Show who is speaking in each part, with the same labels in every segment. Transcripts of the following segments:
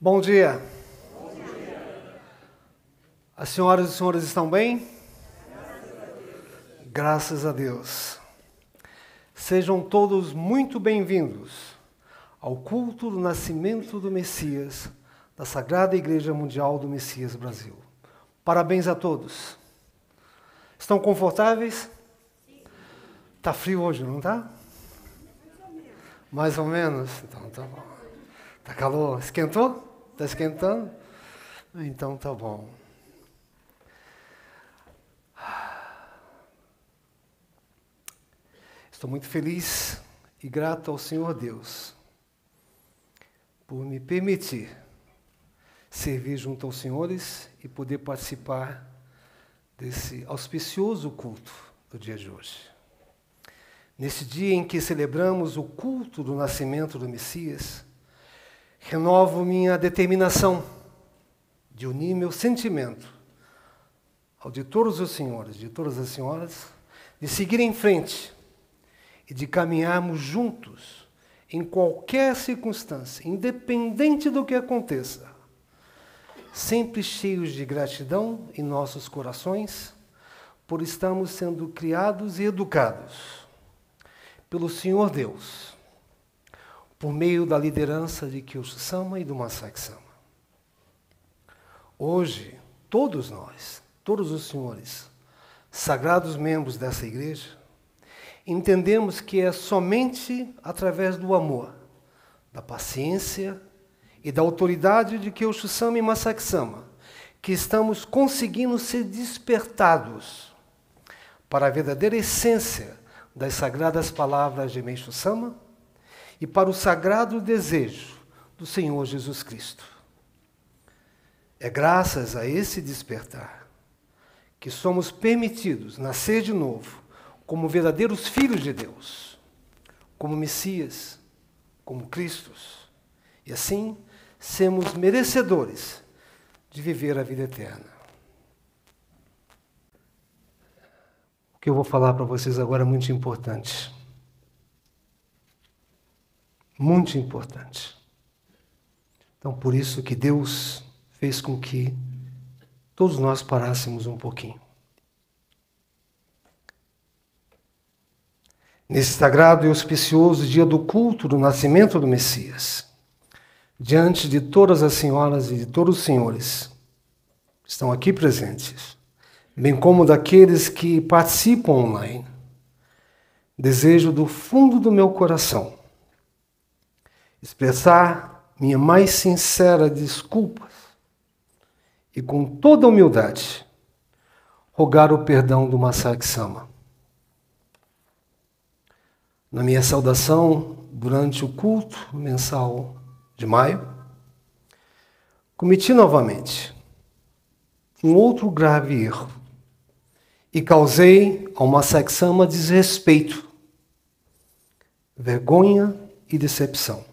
Speaker 1: Bom dia. As senhoras e senhores estão bem? Graças a Deus. Sejam todos muito bem-vindos ao culto do nascimento do Messias, da Sagrada Igreja Mundial do Messias Brasil. Parabéns a todos. Estão confortáveis? Tá frio hoje, não tá? Mais ou menos. Então tá bom. Tá calor? Esquentou? Tá esquentando? Então tá bom. Estou muito feliz e grato ao Senhor Deus por me permitir servir junto aos senhores e poder participar desse auspicioso culto do dia de hoje. Nesse dia em que celebramos o culto do nascimento do Messias, renovo minha determinação de unir meu sentimento ao de todos os senhores, de todas as senhoras, de seguir em frente e de caminharmos juntos em qualquer circunstância, independente do que aconteça, sempre cheios de gratidão em nossos corações, por estarmos sendo criados e educados pelo Senhor Deus, por meio da liderança de Kyosho Sama e do Masaaki Sama. Hoje, todos nós, todos os senhores, sagrados membros dessa igreja, entendemos que é somente através do amor, da paciência e da autoridade de Kyosho Sama e Masaaki Sama que estamos conseguindo ser despertados para a verdadeira essência das sagradas palavras de Meishu Sama e para o sagrado desejo do Senhor Jesus Cristo. É graças a esse despertar que somos permitidos nascer de novo como verdadeiros filhos de Deus, como Messias, como Cristos, e assim sermos merecedores de viver a vida eterna. O que eu vou falar para vocês agora é muito importante. Muito importante. Então, por isso que Deus fez com que todos nós parássemos um pouquinho. Nesse sagrado e auspicioso dia do culto do nascimento do Messias, diante de todas as senhoras e de todos os senhores que estão aqui presentes, bem como daqueles que participam online, desejo do fundo do meu coração expressar minha mais sincera desculpas e com toda humildade rogar o perdão do Masaaki Sama. Na minha saudação durante o culto mensal de maio, cometi novamente um outro grave erro e causei ao Masaaki Sama desrespeito, vergonha e decepção.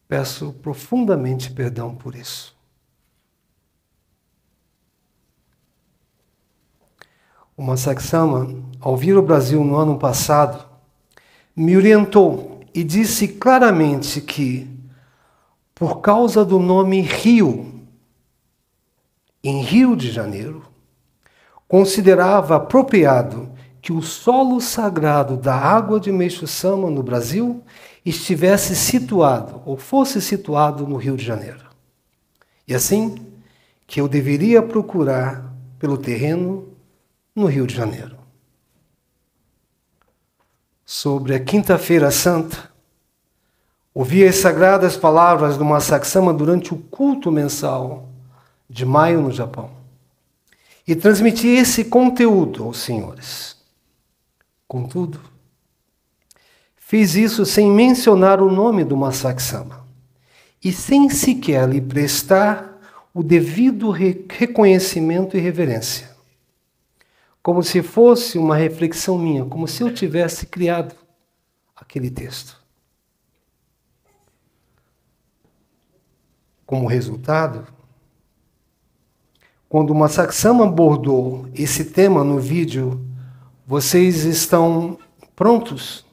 Speaker 1: Peço profundamente perdão por isso. O Masaaki Sama, ao vir ao Brasil no ano passado, me orientou e disse claramente que, por causa do nome Rio, em Rio de Janeiro, considerava apropriado que o solo sagrado da água de Meishu Sama no Brasil estivesse situado, ou fosse situado no Rio de Janeiro. E assim, que eu deveria procurar pelo terreno no Rio de Janeiro. Sobre a Quinta-feira Santa, ouvi as sagradas palavras do Masaaki Sama durante o culto mensal de maio no Japão e transmiti esse conteúdo aos senhores. Contudo, fiz isso sem mencionar o nome do Masaaki Sama e sem sequer lhe prestar o devido reconhecimento e reverência, como se fosse uma reflexão minha, como se eu tivesse criado aquele texto. Como resultado, quando o Masaaki Sama abordou esse tema no vídeo, vocês estão prontos?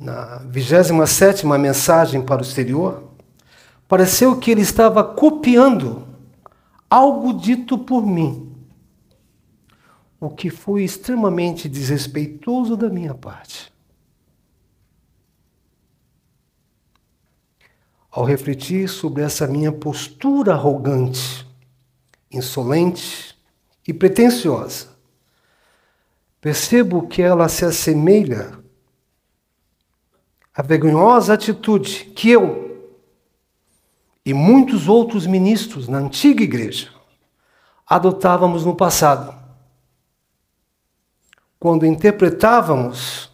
Speaker 1: na 27ª mensagem para o exterior, pareceu que ele estava copiando algo dito por mim, o que foi extremamente desrespeitoso da minha parte. Ao refletir sobre essa minha postura arrogante, insolente e pretensiosa, percebo que ela se assemelha à vergonhosa atitude que eu e muitos outros ministros na antiga igreja adotávamos no passado, quando interpretávamos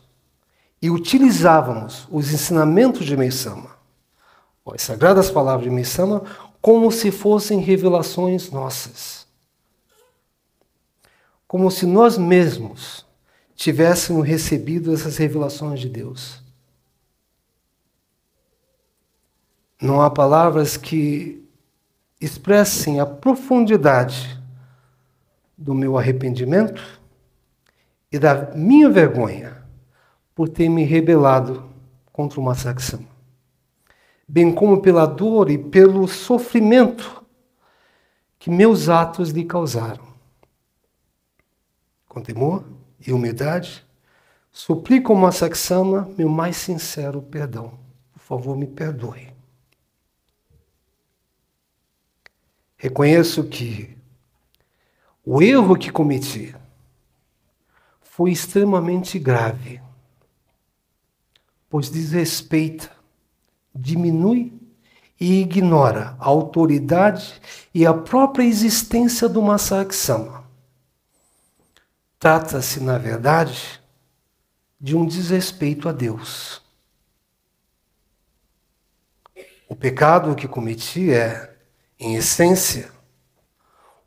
Speaker 1: e utilizávamos os ensinamentos de Meisama, as sagradas palavras de Meisama, como se fossem revelações nossas. Como se nós mesmos tivéssemos recebido essas revelações de Deus. Não há palavras que expressem a profundidade do meu arrependimento e da minha vergonha por ter me rebelado contra uma Saksama, bem como pela dor e pelo sofrimento que meus atos lhe causaram. Com temor e humildade, suplico uma Saksama meu mais sincero perdão. Por favor, me perdoe. Reconheço que o erro que cometi foi extremamente grave, pois desrespeita, diminui e ignora a autoridade e a própria existência do Saksama. Trata-se, na verdade, de um desrespeito a Deus. O pecado que cometi é, em essência,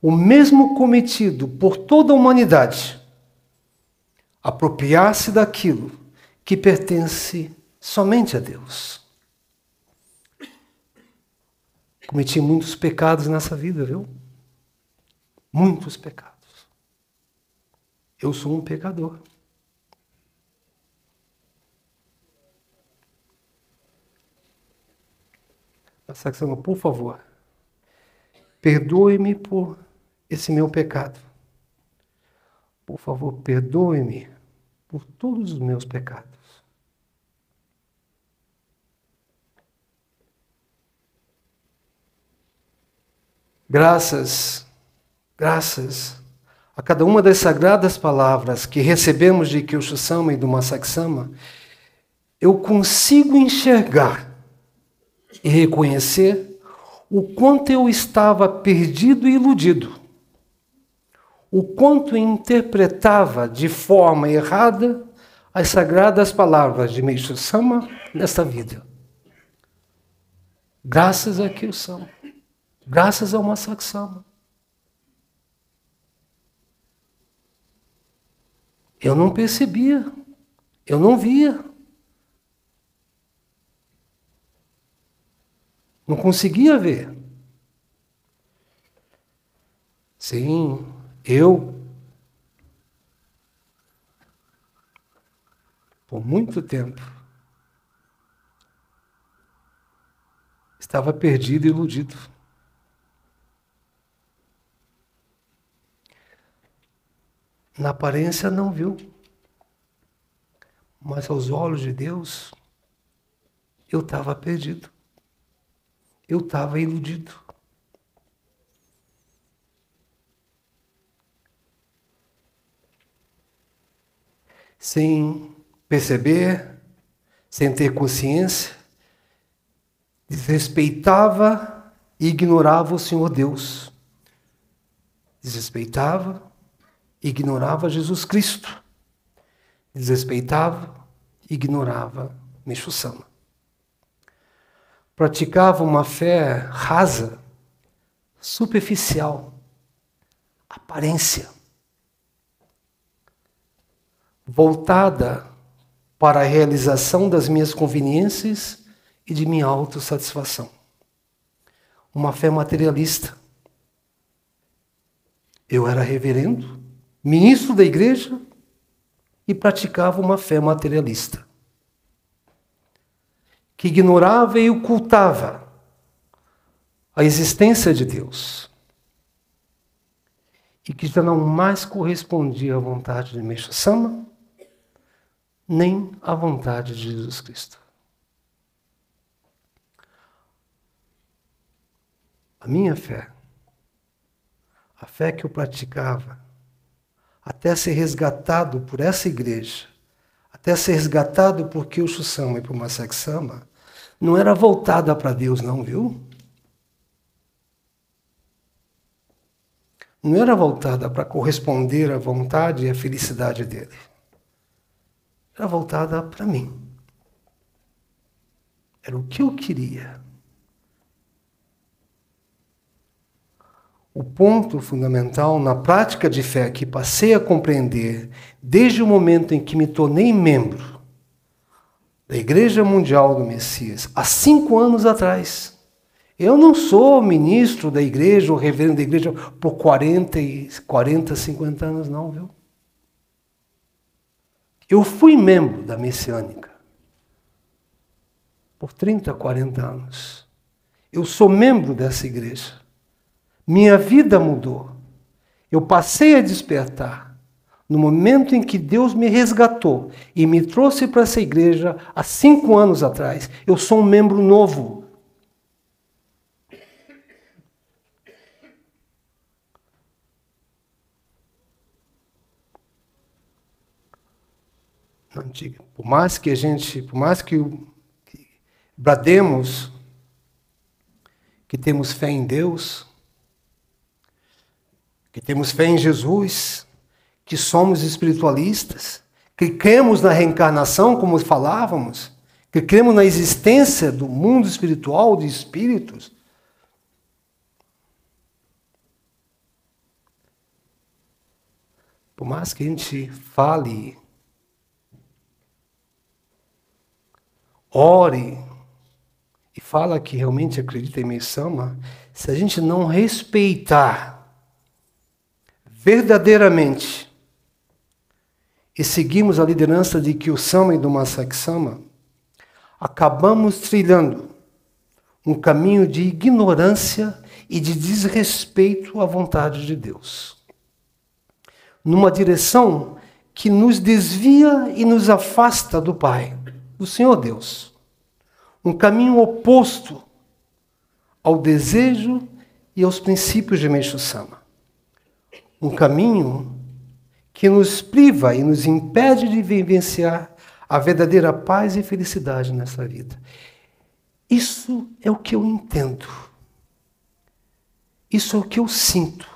Speaker 1: o mesmo cometido por toda a humanidade: apropriar-se daquilo que pertence somente a Deus. Cometi muitos pecados nessa vida, viu? Muitos pecados. Eu sou um pecador. Saksama, por favor, perdoe-me por esse meu pecado. Por favor, perdoe-me por todos os meus pecados. Graças a cada uma das sagradas palavras que recebemos de Kyoshi-sama e do Saksama, eu consigo enxergar e reconhecer o quanto eu estava perdido e iludido, o quanto interpretava de forma errada as sagradas palavras de Meishu-sama nesta vida. Graças a Kyoshi-sama, graças ao Saksama. Eu não percebia, eu não via. Não conseguia ver. Sim, eu, por muito tempo, estava perdido e iludido. Na aparência não viu, mas aos olhos de Deus, eu estava perdido. Eu estava iludido. Sem perceber, sem ter consciência, desrespeitava e ignorava o Senhor Deus. Desrespeitava e ignorava Jesus Cristo. Desrespeitava e ignorava Meishu-sama. Praticava uma fé rasa, superficial, aparência, voltada para a realização das minhas conveniências e de minha autossatisfação. Uma fé materialista. Eu era reverendo, ministro da igreja e praticava uma fé materialista. que ignorava e ocultava a existência de Deus e que já não mais correspondia à vontade de Meixo Sama, nem à vontade de Jesus Cristo. A minha fé, a fé que eu praticava, até ser resgatado por essa igreja, até ser resgatado por Kyosho Sama e por Masaki Sama, não era voltada para Deus não, viu? Não era voltada para corresponder à vontade e à felicidade dele. Era voltada para mim. Era o que eu queria. O ponto fundamental na prática de fé que passei a compreender desde o momento em que me tornei membro da Igreja Mundial do Messias, há 5 anos atrás. Eu não sou ministro da igreja ou reverendo da igreja por 40, 50 anos, não, viu? Eu fui membro da Messiânica por 30, 40 anos. Eu sou membro dessa igreja. Minha vida mudou. Eu passei a despertar no momento em que Deus me resgatou e me trouxe para essa igreja há 5 anos atrás. Eu sou um membro novo. Antiga. Por mais que brademos que temos fé em Deus, que temos fé em Jesus, que somos espiritualistas, que cremos na reencarnação, como falávamos, que cremos na existência do mundo espiritual, de espíritos. Por mais que a gente fale, ore e fala que realmente acredita em Meixo Sama, se a gente não respeitar verdadeiramente e seguimos a liderança de Kyosho Sama e do Masaki Sama, acabamos trilhando um caminho de ignorância e de desrespeito à vontade de Deus, numa direção que nos desvia e nos afasta do Pai, do Senhor Deus. Um caminho oposto ao desejo e aos princípios de Meixo Sama. Um caminho que nos priva e nos impede de vivenciar a verdadeira paz e felicidade nessa vida. Isso é o que eu entendo. Isso é o que eu sinto.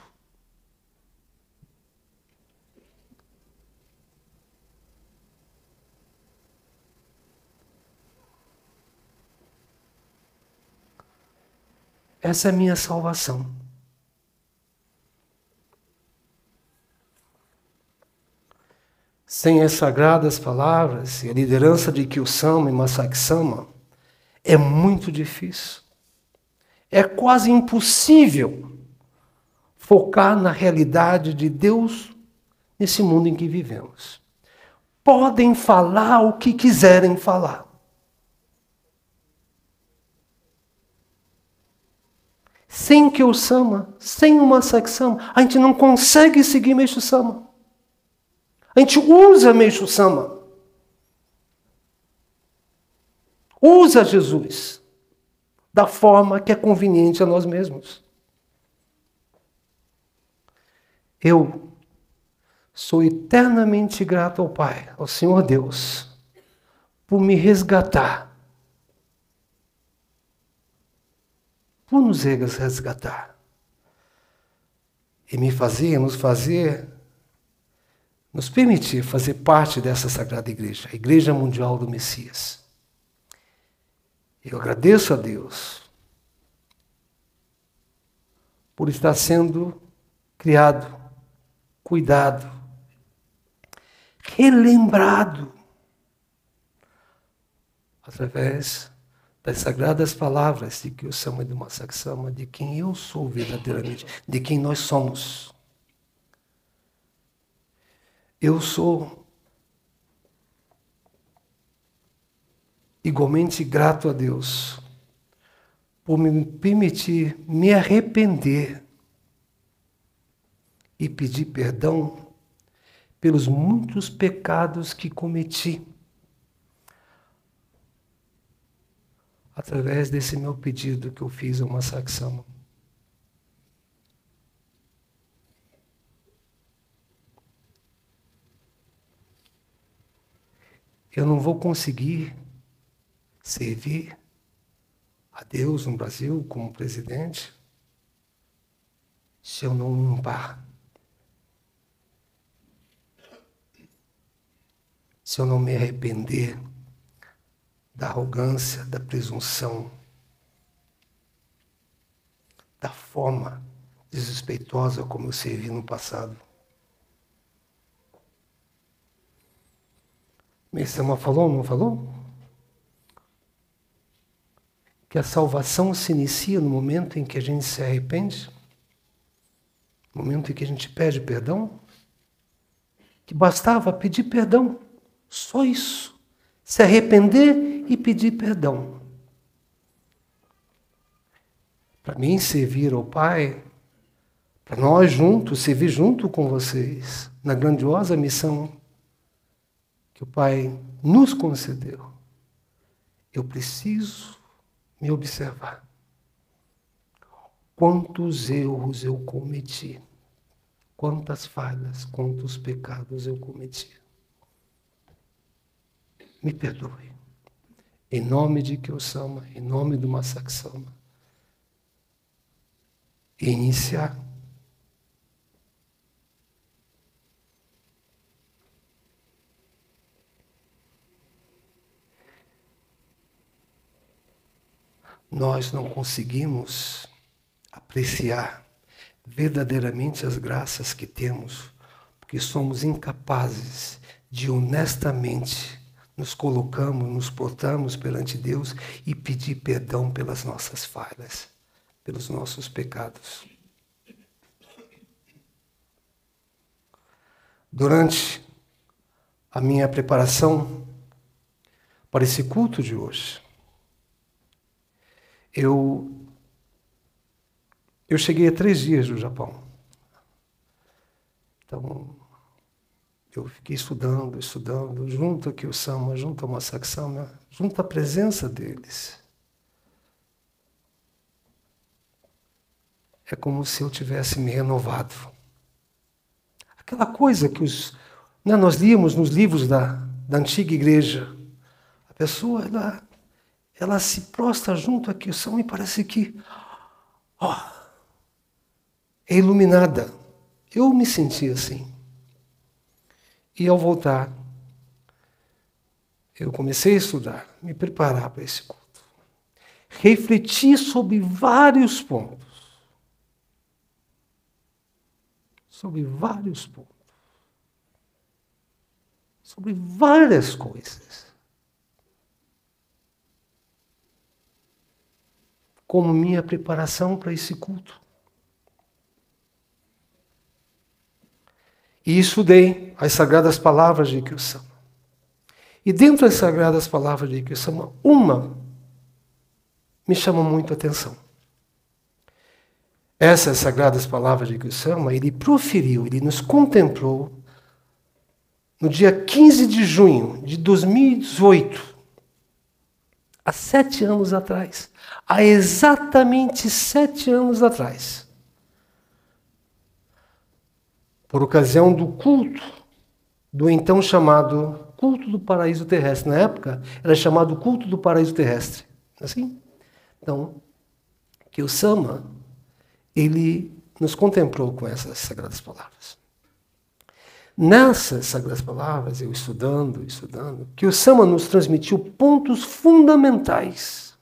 Speaker 1: Essa é a minha salvação. Sem as sagradas palavras e a liderança de Kyosho Sama e Masaki Sama, é muito difícil. É quase impossível focar na realidade de Deus nesse mundo em que vivemos. Podem falar o que quiserem falar. Sem Kyosho Sama, sem o Masaki Sama, a gente não consegue seguir Meixo Sama. A gente usa Meixo Sama. Usa Jesus da forma que é conveniente a nós mesmos. Eu sou eternamente grato ao Pai, ao Senhor Deus, por me resgatar. Por nos resgatar. E nos permitir fazer parte dessa Sagrada Igreja, a Igreja Mundial do Messias. Eu agradeço a Deus por estar sendo criado, cuidado, relembrado através das sagradas palavras de Kyosho Sama e do Masaki Sama, de quem eu sou verdadeiramente, de quem nós somos. Eu sou igualmente grato a Deus por me permitir me arrepender e pedir perdão pelos muitos pecados que cometi através desse meu pedido que eu fiz a uma Saksama. Eu não vou conseguir servir a Deus no Brasil como presidente se eu não limpar, se eu não me arrepender da arrogância, da presunção, da forma desrespeitosa como eu servi no passado. Messama falou, não falou? Que a salvação se inicia no momento em que a gente se arrepende, no momento em que a gente pede perdão, que bastava pedir perdão, só isso, se arrepender e pedir perdão. Para mim, servir ao Pai, para nós juntos, servir junto com vocês, na grandiosa missão que o Pai nos concedeu, eu preciso me observar. Quantos erros eu cometi, quantas falhas, quantos pecados eu cometi. Me perdoe. Em nome de Kyo-sama, em nome do Masaksama. E iniciar. Nós não conseguimos apreciar verdadeiramente as graças que temos, porque somos incapazes de honestamente nos colocamos, nos portarmos perante Deus e pedir perdão pelas nossas falhas, pelos nossos pecados. Durante a minha preparação para esse culto de hoje, eu cheguei a 3 dias do Japão. Então, eu fiquei estudando, junto a Kyo-sama, junto a Masaksama, junto à presença deles. É como se eu tivesse me renovado. Aquela coisa que nós líamos nos livros da antiga igreja. A pessoa, ela se prostra junto a Kyo-sama e parece que é iluminada. Eu me senti assim. E ao voltar, eu comecei a estudar, me preparar para esse culto. Refleti sobre vários pontos. Sobre vários pontos. Sobre várias coisas. Como minha preparação para esse culto. E estudei as sagradas palavras de Kyo-sama. E dentro das sagradas palavras de Kyo-sama, uma me chama muito a atenção. Essas sagradas palavras de Kyo-sama, ele proferiu, ele nos contemplou no dia 15 de junho de 2018, há 7 anos atrás. Há exatamente 7 anos atrás. Por ocasião do culto, do então chamado culto do paraíso terrestre. Na época, era chamado culto do paraíso terrestre. Assim? Então, Kyo-sama, ele nos contemplou com essas sagradas palavras. Nessas sagradas palavras, eu estudando, Kyo-sama nos transmitiu pontos fundamentais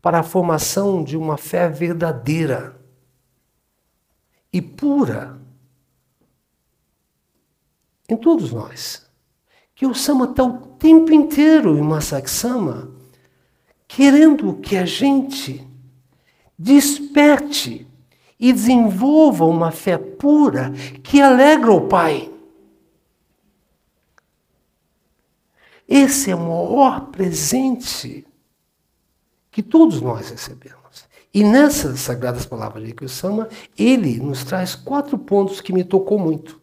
Speaker 1: para a formação de uma fé verdadeira e pura em todos nós. Kyo-sama está o tempo inteiro em Masaksama querendo que a gente desperte e desenvolva uma fé pura que alegra o Pai. Esse é o maior presente que todos nós recebemos. E nessas sagradas palavras de Kiyosama, ele nos traz 4 pontos que me tocou muito.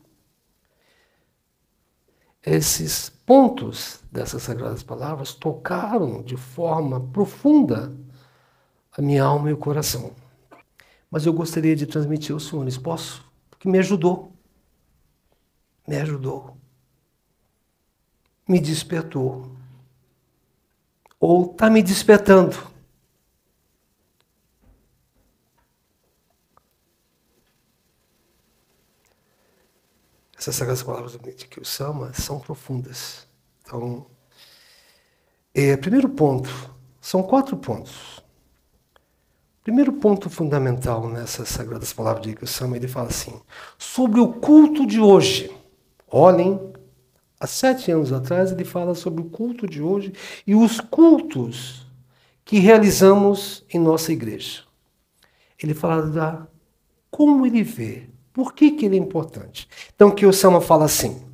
Speaker 1: Esses pontos dessas sagradas palavras tocaram de forma profunda a minha alma e o coração. Mas eu gostaria de transmitir aos senhores, posso? Porque me ajudou. Me ajudou. Me despertou. Ou está me despertando. Essas sagradas palavras de Kiyosama são profundas. Então, primeiro ponto, são 4 pontos. Primeiro ponto fundamental nessas sagradas palavras de Kiyosama, ele fala assim, sobre o culto de hoje. Olhem, há 7 anos atrás ele fala sobre o culto de hoje e os cultos que realizamos em nossa igreja. Ele fala da como ele vê. Por que ele é importante? Então, Kiyosama fala assim,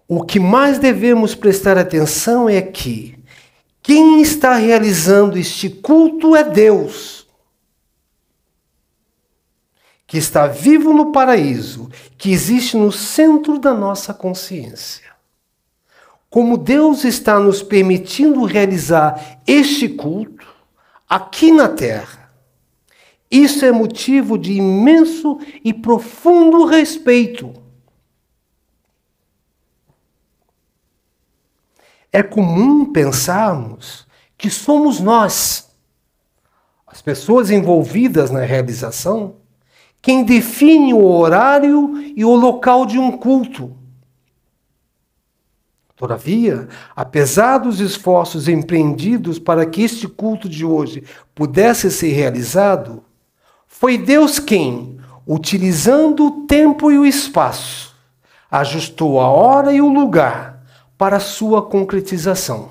Speaker 1: o que mais devemos prestar atenção é que quem está realizando este culto é Deus, que está vivo no paraíso, que existe no centro da nossa consciência. Como Deus está nos permitindo realizar este culto aqui na Terra, isso é motivo de imenso e profundo respeito. É comum pensarmos que somos nós, as pessoas envolvidas na realização, quem define o horário e o local de um culto. Todavia, apesar dos esforços empreendidos para que este culto de hoje pudesse ser realizado, foi Deus quem, utilizando o tempo e o espaço, ajustou a hora e o lugar para a sua concretização.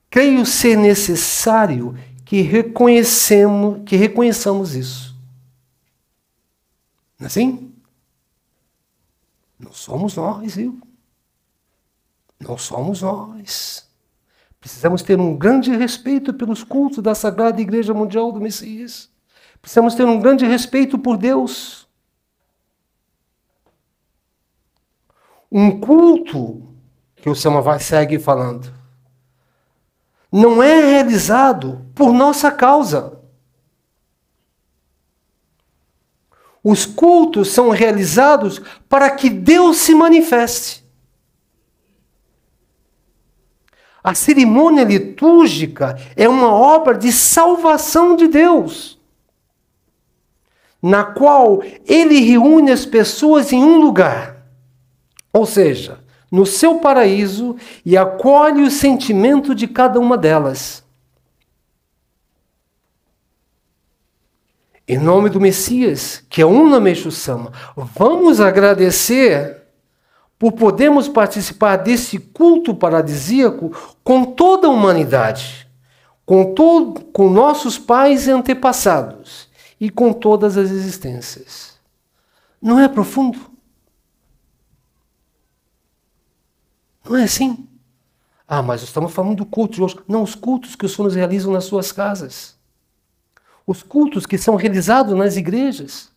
Speaker 1: Creio ser necessário que reconheçamos isso. Não é assim? Não somos nós, viu? Não somos nós. Precisamos ter um grande respeito pelos cultos da Sagrada Igreja Mundial do Messias. Precisamos ter um grande respeito por Deus. Um culto, que o Sama vai seguir falando, não é realizado por nossa causa. Os cultos são realizados para que Deus se manifeste. A cerimônia litúrgica é uma obra de salvação de Deus, na qual Ele reúne as pessoas em um lugar, ou seja, no seu paraíso, e acolhe o sentimento de cada uma delas. Em nome do Messias, que é Una Meixo Sama, vamos agradecer por podermos participar desse culto paradisíaco com toda a humanidade, com nossos pais e antepassados e com todas as existências. Não é profundo? Não é assim? Ah, mas estamos falando do culto de hoje. Não, os cultos que os senhores realizam nas suas casas. Os cultos que são realizados nas igrejas.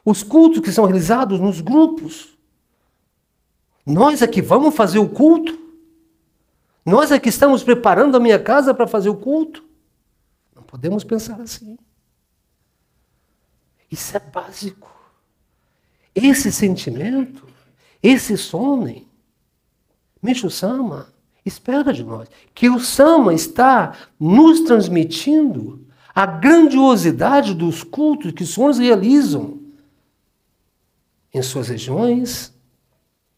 Speaker 1: Os cultos que são realizados nos grupos. Nós é que vamos fazer o culto? Nós é que estamos preparando a minha casa para fazer o culto? Não podemos pensar assim. Isso é básico. Esse sentimento, esse sonem, Meixo Sama espera de nós. Que o Sama está nos transmitindo a grandiosidade dos cultos que os senhores realizam em suas regiões,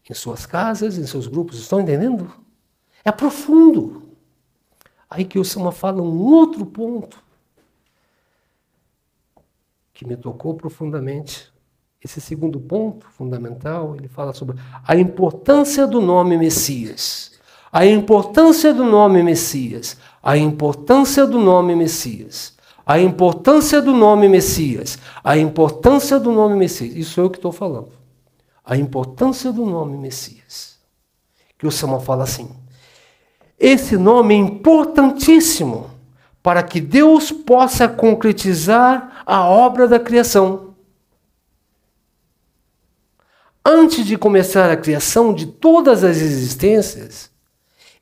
Speaker 1: em suas casas, em seus grupos. Estão entendendo? É profundo. Aí que o Sama fala um outro ponto que me tocou profundamente. Esse segundo ponto fundamental, ele fala sobre a importância do nome Messias. A importância do nome Messias. A importância do nome Messias. A importância do nome Messias. A importância do nome Messias. Isso é o que estou falando. A importância do nome Messias. que o Salmo fala assim. Esse nome é importantíssimo para que Deus possa concretizar a obra da criação. Antes de começar a criação de todas as existências,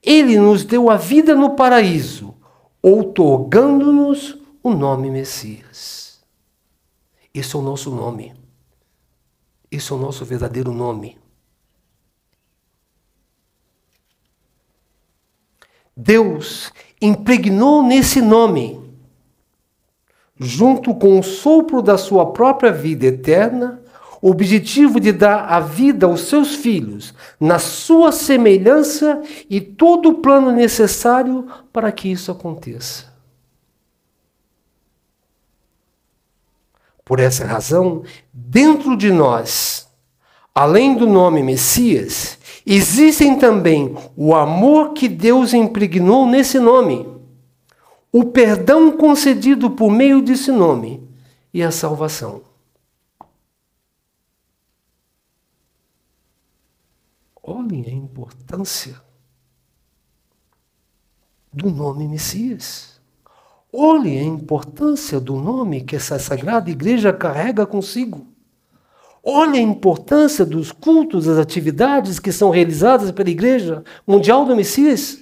Speaker 1: Ele nos deu a vida no paraíso, outorgando-nos o nome Messias. Esse é o nosso nome. Esse é o nosso verdadeiro nome. Deus impregnou nesse nome, junto com o sopro da sua própria vida eterna, o objetivo de dar a vida aos seus filhos, na sua semelhança e todo o plano necessário para que isso aconteça. Por essa razão, dentro de nós, além do nome Messias, existem também o amor que Deus impregnou nesse nome, o perdão concedido por meio desse nome e a salvação. Olhem a importância do nome Messias. Olhem a importância do nome que essa Sagrada Igreja carrega consigo. Olhem a importância dos cultos, das atividades que são realizadas pela Igreja Mundial do Messias.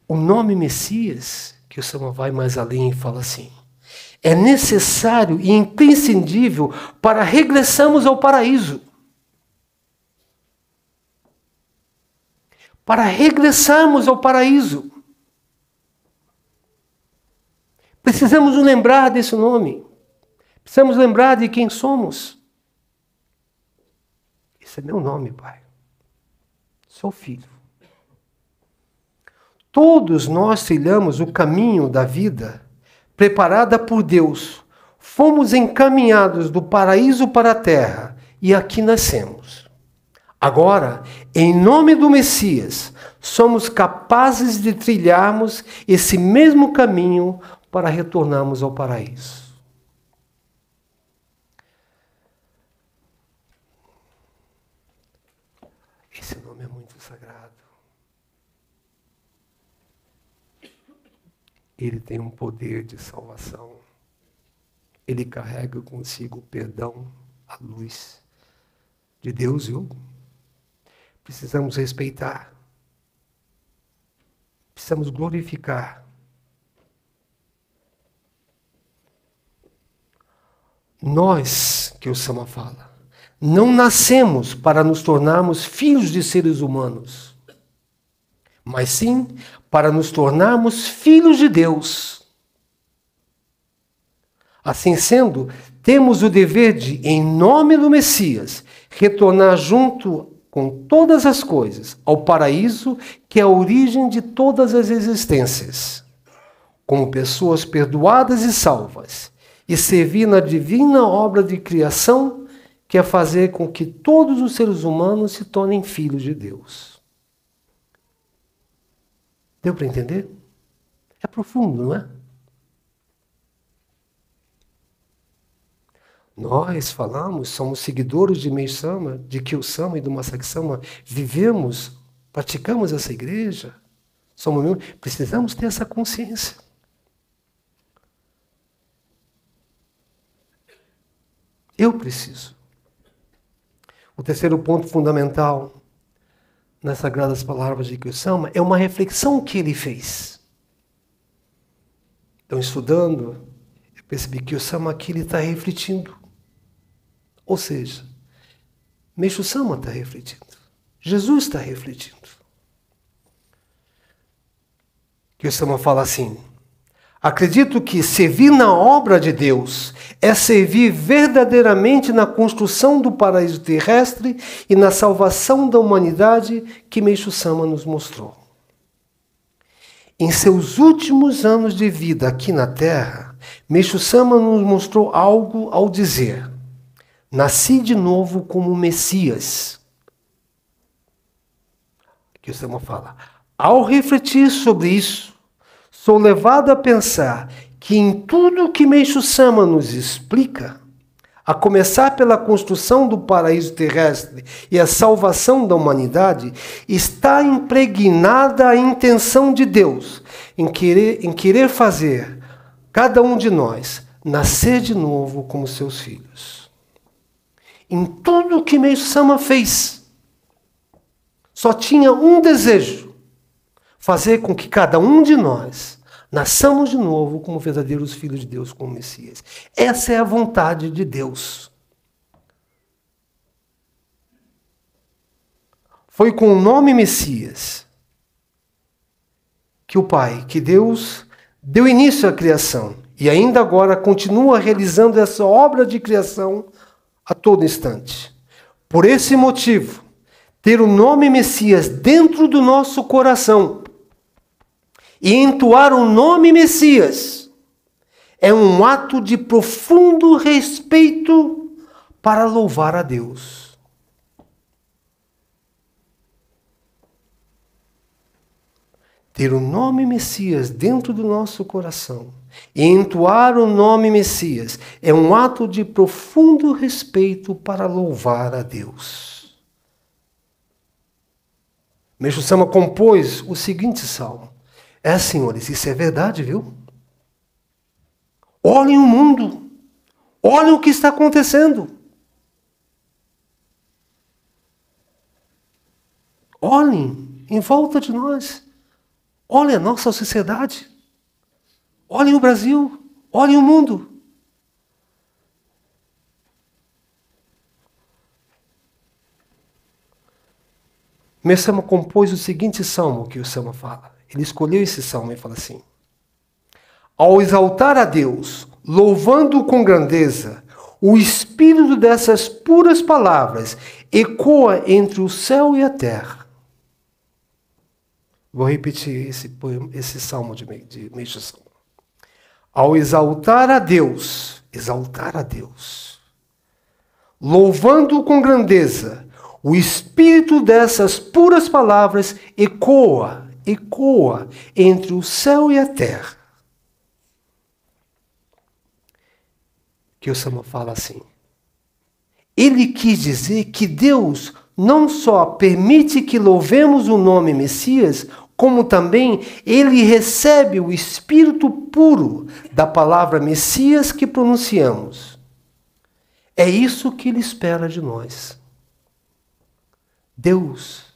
Speaker 1: O nome Messias, que o Salmo vai mais além e fala assim, é necessário e imprescindível para regressarmos ao paraíso. Para regressarmos ao paraíso. Precisamos nos lembrar desse nome. Precisamos lembrar de quem somos. Esse é meu nome, Pai. Sou filho. Todos nós trilhamos o caminho da vida preparada por Deus. Fomos encaminhados do paraíso para a terra e aqui nascemos. Agora, em nome do Messias, somos capazes de trilharmos esse mesmo caminho para retornarmos ao paraíso. Esse nome é muito sagrado. Ele tem um poder de salvação. Ele carrega consigo o perdão, a luz de Deus, viu? Precisamos respeitar. Precisamos glorificar. Nós, que o Salmo fala, não nascemos para nos tornarmos filhos de seres humanos, mas sim para nos tornarmos filhos de Deus. Assim sendo, temos o dever de, em nome do Messias, retornar junto com todas as coisas ao paraíso, que é a origem de todas as existências, como pessoas perdoadas e salvas, e servir na divina obra de criação, que é fazer com que todos os seres humanos se tornem filhos de Deus. Deu para entender? É profundo, não é? Nós falamos, somos seguidores de Meishu Sama, de Kyo Sama e do Masaaki Sama, vivemos, praticamos essa igreja, precisamos ter essa consciência. Eu preciso. O terceiro ponto fundamental nas sagradas palavras de Kyo Sama é uma reflexão que ele fez. Então, estudando, eu percebi que Kyo Sama aqui ele está refletindo. Ou seja, Meishu Sama está refletindo. Jesus está refletindo. Kyo Sama fala assim: acredito que servir na obra de Deus é servir verdadeiramente na construção do paraíso terrestre e na salvação da humanidade que Meishu Sama nos mostrou. Em seus últimos anos de vida aqui na Terra, Meishu Sama nos mostrou algo ao dizer: nasci de novo como Messias. Kyo Sama fala: ao refletir sobre isso, sou levado a pensar que em tudo que Meixo Sama nos explica, a começar pela construção do paraíso terrestre e a salvação da humanidade, está impregnada a intenção de Deus em querer fazer cada um de nós nascer de novo como seus filhos. Em tudo que Meixo Sama fez, só tinha um desejo: fazer com que cada um de nós nasçamos de novo como verdadeiros filhos de Deus, como Messias. Essa é a vontade de Deus. Foi com o nome Messias que o Pai, que Deus, deu início à criação e ainda agora continua realizando essa obra de criação a todo instante. Por esse motivo, ter o nome Messias dentro do nosso coração e entoar o nome Messias é um ato de profundo respeito para louvar a Deus. Ter o nome Messias dentro do nosso coração e entoar o nome Messias é um ato de profundo respeito para louvar a Deus. Meixo Sama compôs o seguinte salmo. Senhores, isso é verdade, viu? Olhem o mundo. Olhem o que está acontecendo. Olhem em volta de nós. Olhem a nossa sociedade. Olhem o Brasil. Olhem o mundo. Meixo Sama compôs o seguinte salmo que o Sama fala. Ele escolheu esse salmo e fala assim: ao exaltar a Deus, louvando-o com grandeza, o espírito dessas puras palavras ecoa entre o céu e a terra. Vou repetir esse salmo de Meixo Sama. Ao exaltar a Deus, louvando-o com grandeza, o espírito dessas puras palavras ecoa entre o céu e a terra. Que o Sama fala assim: ele quis dizer que Deus não só permite que louvemos o nome Messias, como também ele recebe o espírito puro da palavra Messias que pronunciamos. É isso que ele espera de nós. Deus,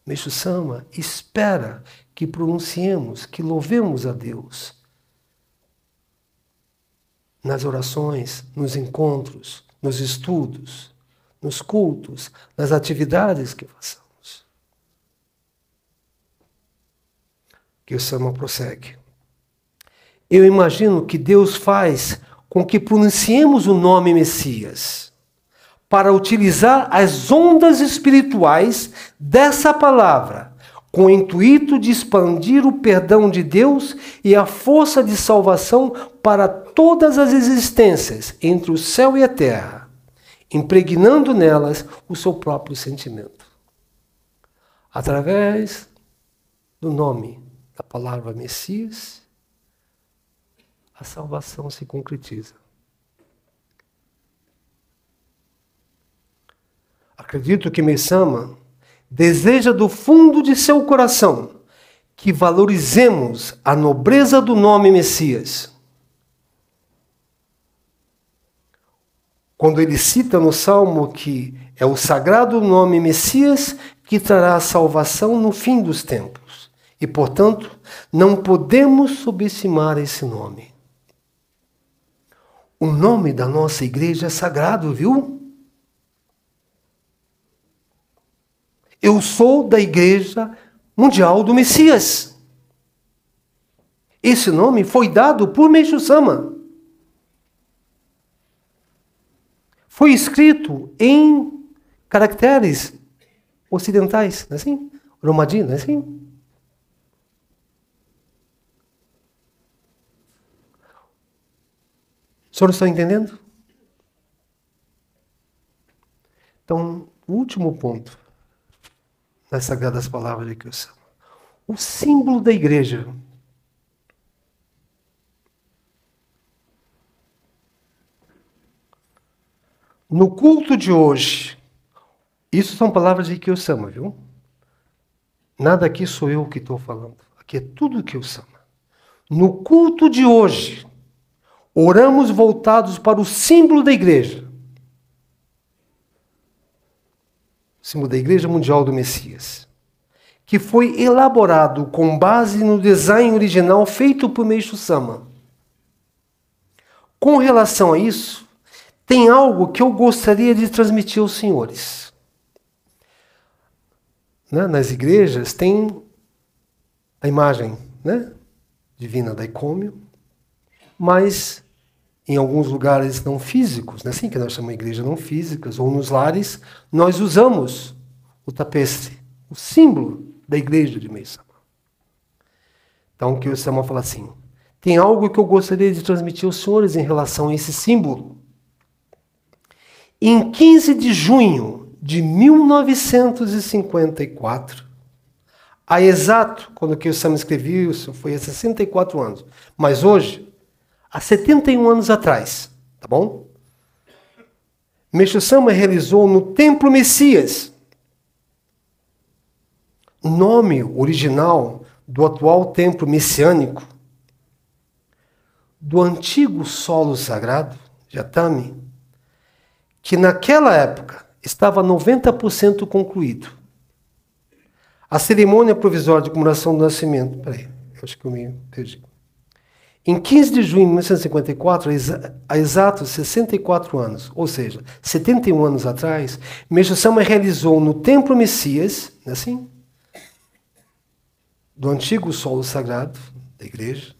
Speaker 1: Meixo Sama, espera que pronunciemos, que louvemos a Deus nas orações, nos encontros, nos estudos, nos cultos, nas atividades que façamos. Que o Sama prossegue. Eu imagino que Deus faz com que pronunciemos o nome Messias para utilizar as ondas espirituais dessa palavra, com o intuito de expandir o perdão de Deus e a força de salvação para todas as existências entre o céu e a terra, impregnando nelas o seu próprio sentimento. Através do nome da palavra Messias, a salvação se concretiza. Acredito que Meixo Sama deseja do fundo de seu coração que valorizemos a nobreza do nome Messias. Quando ele cita no Salmo que é o sagrado nome Messias que trará a salvação no fim dos tempos. E, portanto, não podemos subestimar esse nome. O nome da nossa igreja é sagrado, viu? Eu sou da Igreja Mundial do Messias. Esse nome foi dado por Meixo Sama. Foi escrito em caracteres ocidentais, não é assim? Romaji, não é assim? O senhor está entendendo? Então, o último ponto das sagradas palavras de Cristo. O símbolo da igreja No culto de hoje, isso são palavras de Kiyosama, viu? Nada aqui sou eu que estou falando. Aqui é tudo Kiyosama. No culto de hoje, oramos voltados para o símbolo da igreja. O símbolo da Igreja Mundial do Messias, que foi elaborado com base no design original feito por Meishu Sama. Com relação a isso, tem algo que eu gostaria de transmitir aos senhores. Nas igrejas tem a imagem, divina da Icômio, mas em alguns lugares não físicos, assim que nós chamamos de igreja não físicas, ou nos lares, nós usamos o tapete, o símbolo da igreja de Meishu Sama. Então o Kiyosama fala assim, tem algo que eu gostaria de transmitir aos senhores em relação a esse símbolo. Em 15 de junho de 1954, a exato, quando o Kiyosama escreveu isso, foi há 64 anos, mas hoje, há 71 anos atrás, tá bom? Meishu Sama realizou no Templo Messias, nome original do atual templo messiânico, do antigo solo sagrado, Jatami, que naquela época estava 90% concluído. A cerimônia provisória de comemoração do nascimento, eu acho que eu me perdi. Em 15 de junho de 1954, há exatos 64 anos, ou seja, 71 anos atrás, Meishu Sama realizou no Templo Messias, assim, do antigo solo sagrado da igreja,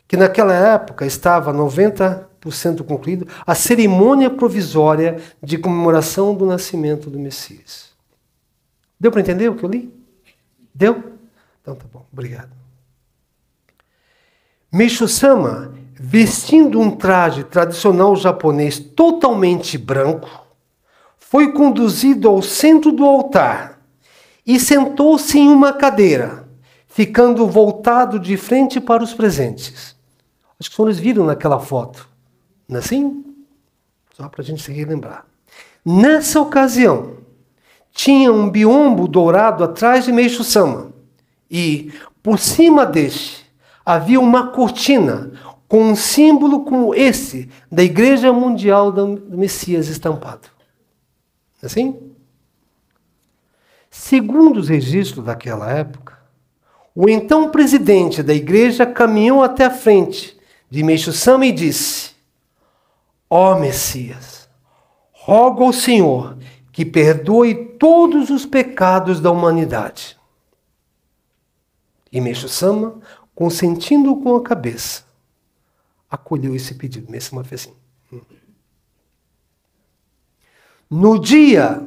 Speaker 1: que naquela época estava 90% concluído, a cerimônia provisória de comemoração do nascimento do Messias. Deu para entender o que eu li? Deu? Então tá bom, obrigado. Meishu Sama, vestindo um traje tradicional japonês totalmente branco, foi conduzido ao centro do altar e sentou-se em uma cadeira, ficando voltado de frente para os presentes. Acho que os senhores viram naquela foto, não é assim? Só para a gente se relembrar. Nessa ocasião, tinha um biombo dourado atrás de Meishu Sama e, por cima deste, havia uma cortina com um símbolo como esse da Igreja Mundial do Messias estampado. Assim? Segundo os registros daquela época, o então presidente da igreja caminhou até a frente de Meishu Sama e disse: ó Messias, rogo ao Senhor que perdoe todos os pecados da humanidade. E Meishu Sama, consentindo com a cabeça, acolheu esse pedido. Meishu Sama fez assim. No dia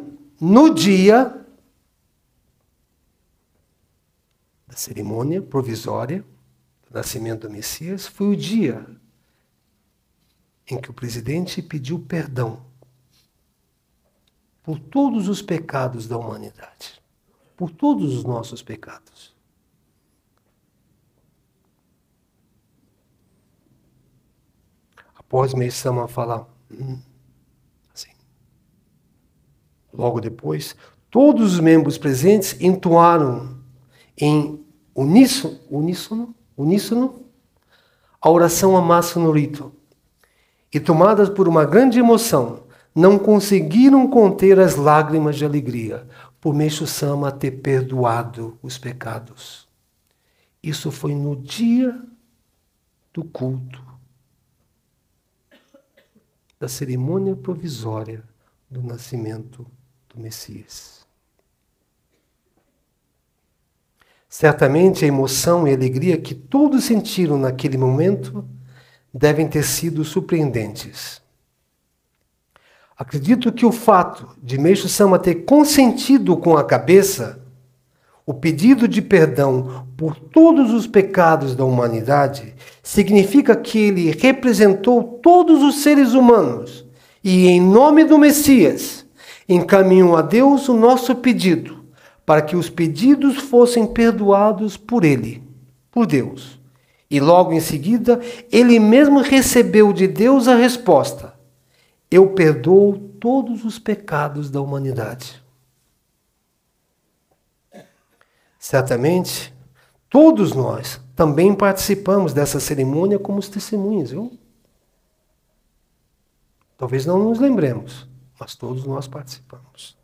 Speaker 1: da cerimônia provisória do nascimento do Messias, foi o dia em que o presidente pediu perdão por todos os pecados da humanidade, por todos os nossos pecados. Após Meishu Sama falar assim, logo depois, todos os membros presentes entoaram em uníssono a oração Amasu no Rito, e tomadas por uma grande emoção, não conseguiram conter as lágrimas de alegria por Meishu Sama ter perdoado os pecados. Isso foi no dia do culto da cerimônia provisória do nascimento do Messias. Certamente a emoção e a alegria que todos sentiram naquele momento devem ter sido surpreendentes. Acredito que o fato de Meishu Sama ter consentido com a cabeça o pedido de perdão por todos os pecados da humanidade significa que ele representou todos os seres humanos e, em nome do Messias, encaminhou a Deus o nosso pedido para que os pedidos fossem perdoados por ele, por Deus. E logo em seguida, ele mesmo recebeu de Deus a resposta: eu perdoo todos os pecados da humanidade. Certamente, todos nós também participamos dessa cerimônia como os testemunhas, viu? Talvez não nos lembremos, mas todos nós participamos.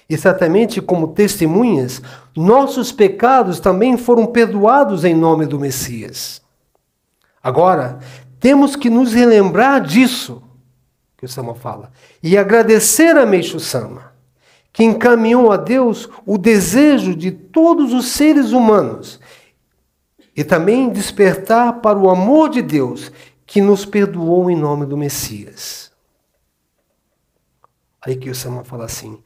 Speaker 1: E certamente, como testemunhas, nossos pecados também foram perdoados em nome do Messias. Agora, temos que nos relembrar disso, que o Sama fala, e agradecer a Meixo Sama, que encaminhou a Deus o desejo de todos os seres humanos, e também despertar para o amor de Deus, que nos perdoou em nome do Messias. Aí que o Sama fala assim: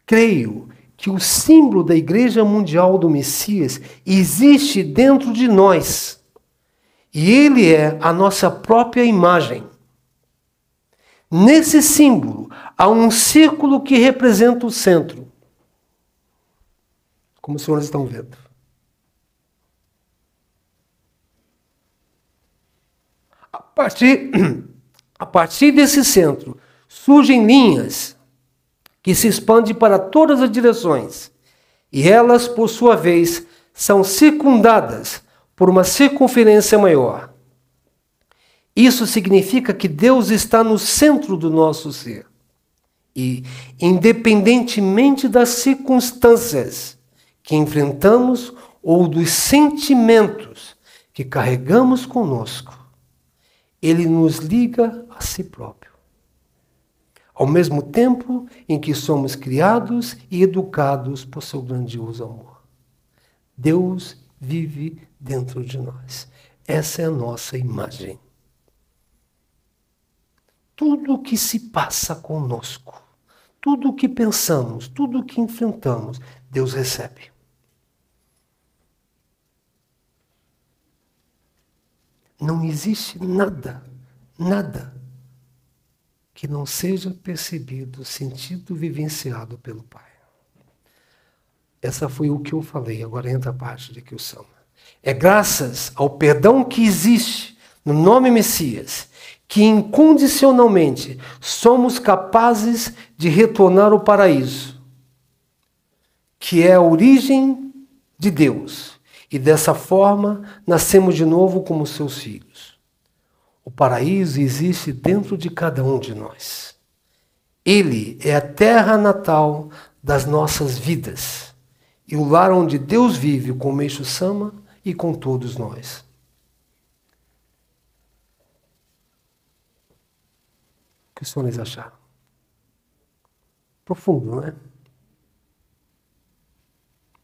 Speaker 1: creio que o símbolo da Igreja Mundial do Messias existe dentro de nós. E ele é a nossa própria imagem. Nesse símbolo há um círculo que representa o centro. Como os senhores estão vendo. A partir desse centro surgem linhas que se expande para todas as direções, e elas, por sua vez, são circundadas por uma circunferência maior. Isso significa que Deus está no centro do nosso ser. E, independentemente das circunstâncias que enfrentamos ou dos sentimentos que carregamos conosco, Ele nos liga a si próprio. Ao mesmo tempo em que somos criados e educados por seu grandioso amor. Deus vive dentro de nós. Essa é a nossa imagem. Tudo o que se passa conosco, tudo o que pensamos, tudo o que enfrentamos, Deus recebe. Não existe nada que não seja percebido, sentido, vivenciado pelo Pai. Essa foi o que eu falei, agora entra a parte de que o Sama. É graças ao perdão que existe no nome Messias, que incondicionalmente somos capazes de retornar ao paraíso, que é a origem de Deus, e dessa forma nascemos de novo como seus filhos. O paraíso existe dentro de cada um de nós. Ele é a terra natal das nossas vidas e o lar onde Deus vive com o Meixo Sama e com todos nós. O que os senhores acharam? Profundo, não é?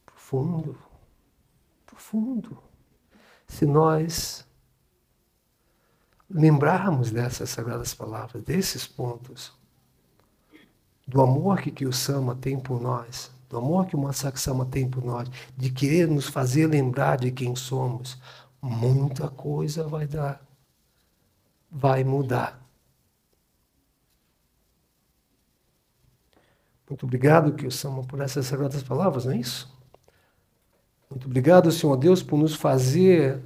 Speaker 1: Profundo. Profundo. Se nós lembrarmos dessas sagradas palavras, desses pontos, do amor que o Sama tem por nós, do amor que o Masaaki Sama tem por nós, de querer nos fazer lembrar de quem somos, muita coisa vai mudar. Muito obrigado, que o Sama, por essas sagradas palavras, não é isso? Muito obrigado, Senhor Deus, por nos fazer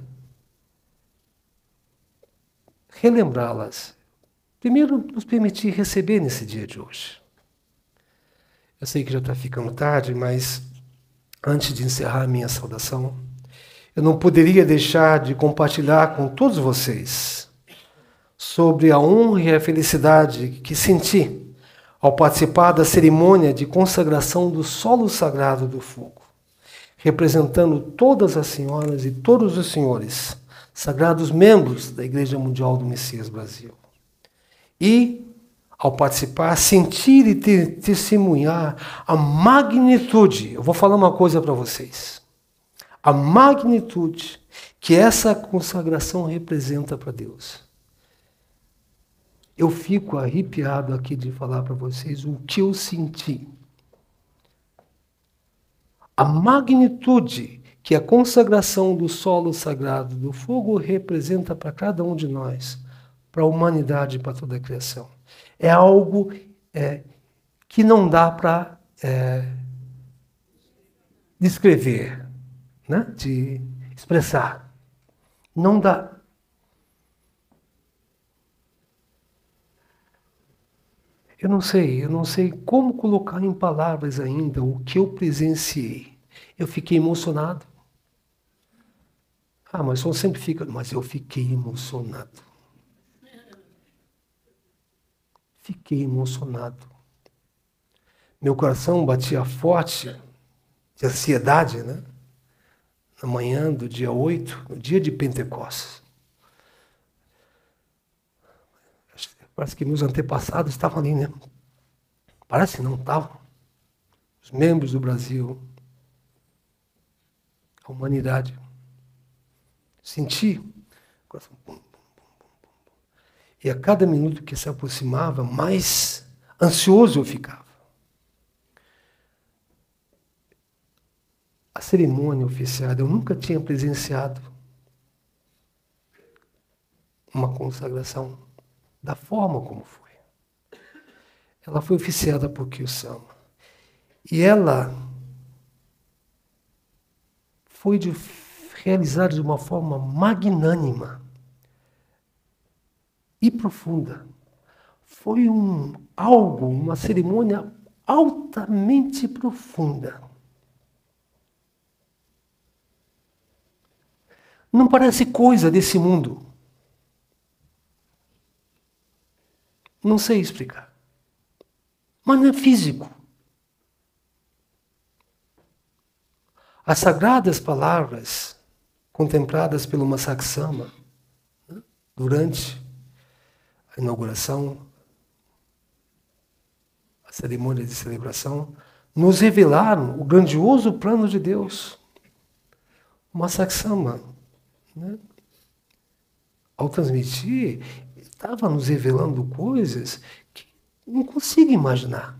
Speaker 1: relembrá-las. Primeiro, nos permitir receber nesse dia de hoje. Eu sei que já está ficando tarde, mas antes de encerrar a minha saudação, eu não poderia deixar de compartilhar com todos vocês sobre a honra e a felicidade que senti ao participar da cerimônia de consagração do solo sagrado do fogo, representando todas as senhoras e todos os senhores, sagrados membros da Igreja Mundial do Messias Brasil. E, ao participar, sentir e testemunhar a magnitude, eu vou falar uma coisa para vocês, a magnitude que essa consagração representa para Deus. Eu fico arrepiado aqui de falar para vocês o que eu senti. A magnitude que a consagração do solo sagrado do fogo representa para cada um de nós, para a humanidade e para toda a criação. É algo que não dá para descrever, né? De expressar. Não dá. Eu não sei como colocar em palavras ainda o que eu presenciei. Eu fiquei emocionado. Ah, mas eu sempre fica, mas eu fiquei emocionado. Fiquei emocionado. Meu coração batia forte de ansiedade, né? Na manhã do dia 8, no dia de Pentecostes. Parece que meus antepassados estavam ali, né? Parece que não estavam. Os membros do Brasil, a humanidade. Senti. Coração, pum, pum, pum, pum. E a cada minuto que se aproximava, mais ansioso eu ficava. A cerimônia oficiada, eu nunca tinha presenciado uma consagração da forma como foi. Ela foi oficiada por Kiyosama. E ela foi realizada de uma forma magnânima e profunda. Foi uma cerimônia altamente profunda. Não parece coisa desse mundo. Não sei explicar. Mas não é físico. As sagradas palavras contempladas pelo Masaksama, né, durante a inauguração, a cerimônia de celebração, nos revelaram o grandioso plano de Deus. O Masaksama, né, ao transmitir, estava nos revelando coisas que não consigo imaginar.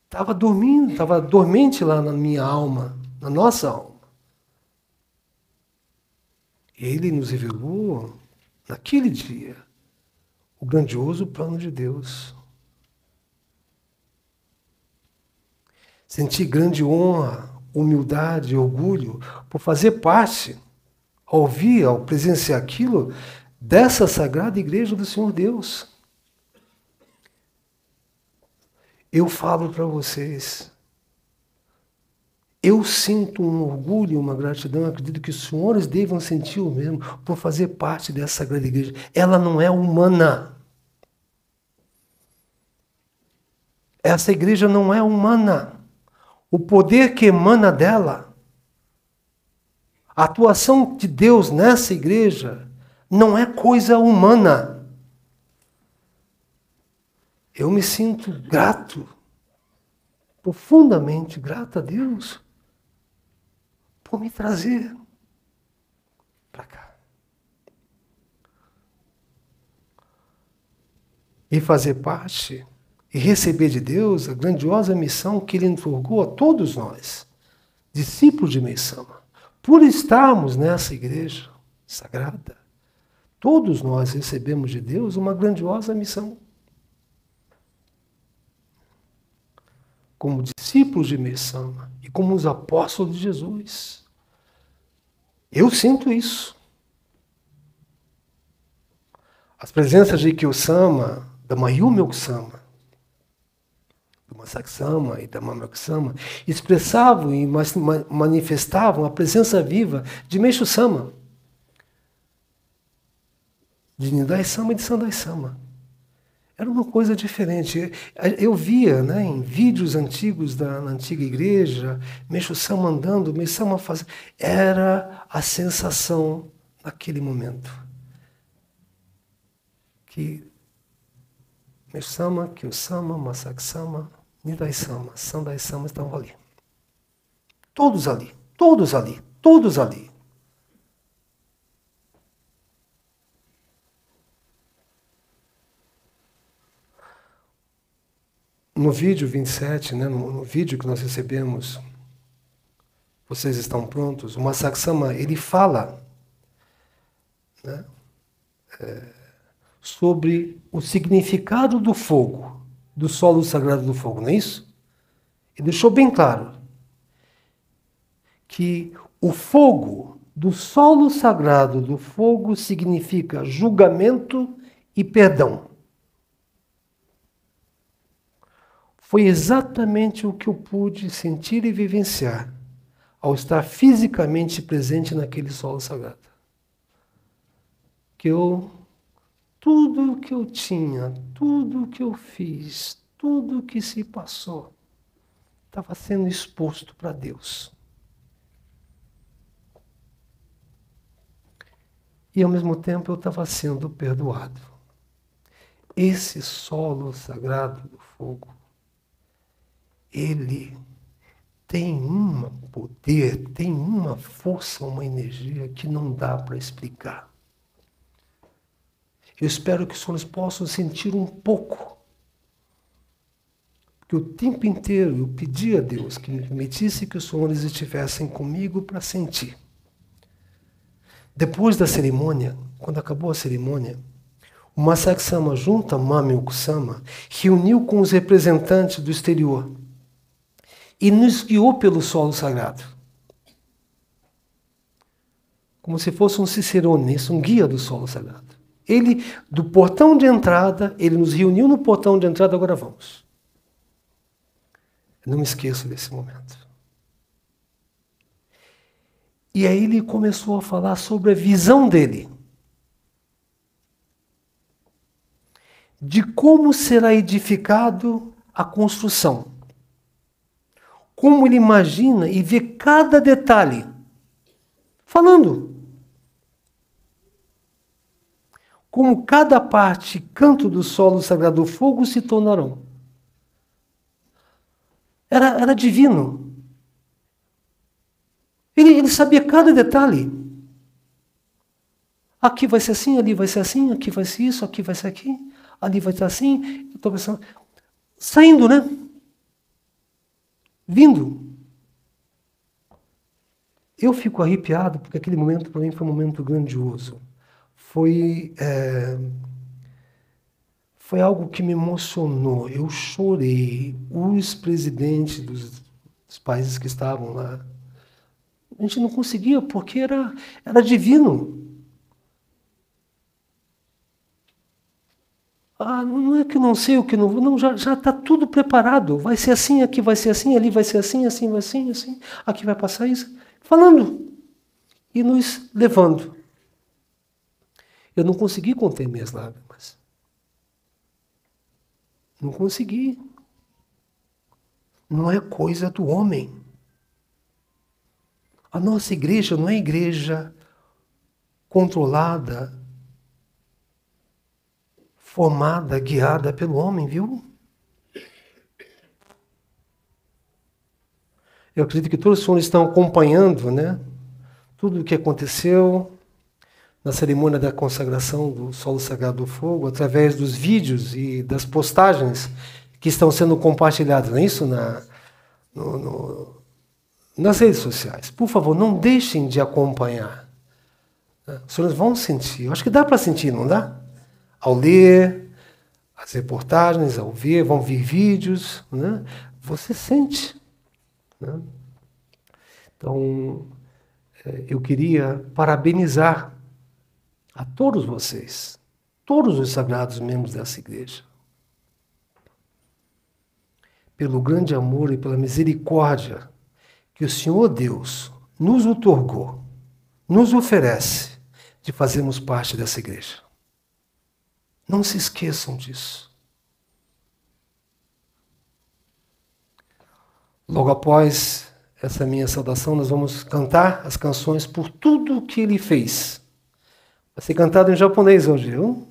Speaker 1: Estava dormindo, estava dormente lá na minha alma, na nossa alma. Ele nos revelou, naquele dia, o grandioso plano de Deus. Senti grande honra, humildade e orgulho por fazer parte, ao ouvir, ao presenciar aquilo, dessa sagrada igreja do Senhor Deus. Eu falo para vocês, eu sinto um orgulho e uma gratidão, acredito que os senhores devam sentir o mesmo por fazer parte dessa sagrada igreja. Ela não é humana. Essa igreja não é humana. O poder que emana dela, a atuação de Deus nessa igreja, não é coisa humana. Eu me sinto grato, profundamente grato a Deus, por me trazer para cá. E fazer parte, e receber de Deus a grandiosa missão que Ele entregou a todos nós, discípulos de Meisama. Por estarmos nessa igreja sagrada, todos nós recebemos de Deus uma grandiosa missão. Como discípulos de Meisama e como os apóstolos de Jesus. Eu sinto isso. As presenças de Kiyosama, da Mayumi Okusama, do Masaksama e da Mama Okusama expressavam e manifestavam a presença viva de Meishu-sama, de Nidai-sama e de Sandai-sama. Era uma coisa diferente. Eu via, né, em vídeos antigos na antiga igreja, Meishu-sama andando, Meishu-sama fazendo. Era a sensação naquele momento. Que Meishu-sama, Kiyosama, Masaksama, Nidai-sama, Sandai-sama estavam ali. Todos ali, todos ali, todos ali. No vídeo 27, né, no vídeo que nós recebemos, vocês estão prontos, o Masaksama, ele fala, né, sobre o significado do fogo, do solo sagrado do fogo, não é isso? Ele deixou bem claro que o fogo do solo sagrado do fogo significa julgamento e perdão. foi exatamente o que eu pude sentir e vivenciar ao estar fisicamente presente naquele solo sagrado. Tudo que eu tinha, tudo que eu fiz, tudo que se passou, estava sendo exposto para Deus. E ao mesmo tempo eu estava sendo perdoado. Esse solo sagrado do fogo, ele tem um poder, tem uma força, uma energia que não dá para explicar. Eu espero que os senhores possam sentir um pouco. Porque o tempo inteiro eu pedi a Deus que me permitisse que os senhores estivessem comigo para sentir. Depois da cerimônia, quando acabou a cerimônia, o Masaki Sama, junto a Mami Okusama, reuniu com os representantes do exterior e nos guiou pelo solo sagrado. Como se fosse um cicerone, um guia do solo sagrado. Ele, do portão de entrada, ele nos reuniu no portão de entrada, agora vamos. Eu não me esqueço desse momento. E aí ele começou a falar sobre a visão dele. De como será edificado a construção. Como ele imagina e vê cada detalhe. Falando. Como cada parte, canto do solo sagrado do fogo se tornarão. Era divino. Ele sabia cada detalhe. Aqui vai ser assim, ali vai ser assim, aqui vai ser isso, aqui vai ser aqui, ali vai ser assim. Eu estou pensando, saindo, né? Vindo. Eu fico arrepiado porque aquele momento para mim foi um momento grandioso. Foi algo que me emocionou. Eu chorei. Os presidentes dos países que estavam lá, a gente não conseguia, porque era divino. Não é que eu não sei o que não vou, não, já está tudo preparado. Vai ser assim, aqui vai ser assim, ali vai ser assim, assim vai ser assim, aqui vai passar isso. Falando e nos levando. Eu não consegui conter minhas lágrimas. Não consegui. Não é coisa do homem. A nossa igreja não é igreja controlada, formada, guiada pelo homem, viu? Eu acredito que todos os senhores estão acompanhando, né? Tudo o que aconteceu na cerimônia da consagração do solo sagrado do fogo, através dos vídeos e das postagens que estão sendo compartilhadas, não é isso? Nas redes sociais. Por favor, não deixem de acompanhar. Os senhores vão sentir. Eu acho que dá para sentir, não dá? Ao ler as reportagens, ao ver, vão vir vídeos, né? Você sente. Né? Então, eu queria parabenizar a todos vocês, todos os sagrados membros dessa igreja, pelo grande amor e pela misericórdia que o Senhor Deus nos outorgou, nos oferece de fazermos parte dessa igreja. Não se esqueçam disso. Logo após essa minha saudação, nós vamos cantar as canções por tudo que ele fez. Vai ser cantado em japonês hoje, viu?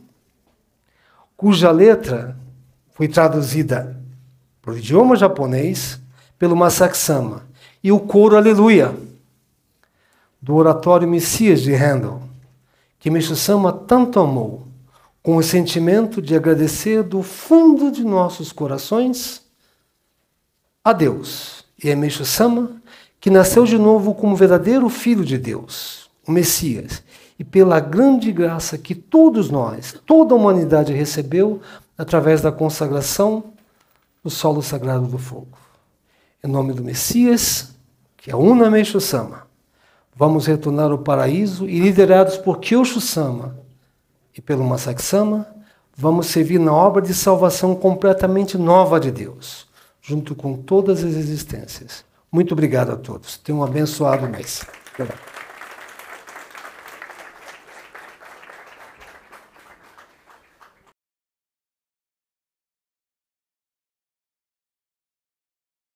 Speaker 1: Cuja letra foi traduzida para o idioma japonês pelo Masaki Sama. E o coro Aleluia, do oratório Messias de Handel, que Meixo Sama tanto amou, com o sentimento de agradecer do fundo de nossos corações a Deus e a Meixo Sama, que nasceu de novo como verdadeiro Filho de Deus, o Messias, e pela grande graça que todos nós, toda a humanidade recebeu através da consagração do solo sagrado do fogo. Em nome do Messias, que é Una Meixo Sama, vamos retornar ao paraíso e, liderados por Kyosho Sama e pelo Masaki Sama, vamos servir na obra de salvação completamente nova de Deus. junto com todas as existências. Muito obrigado a todos. Tenham um abençoado mês. Obrigado.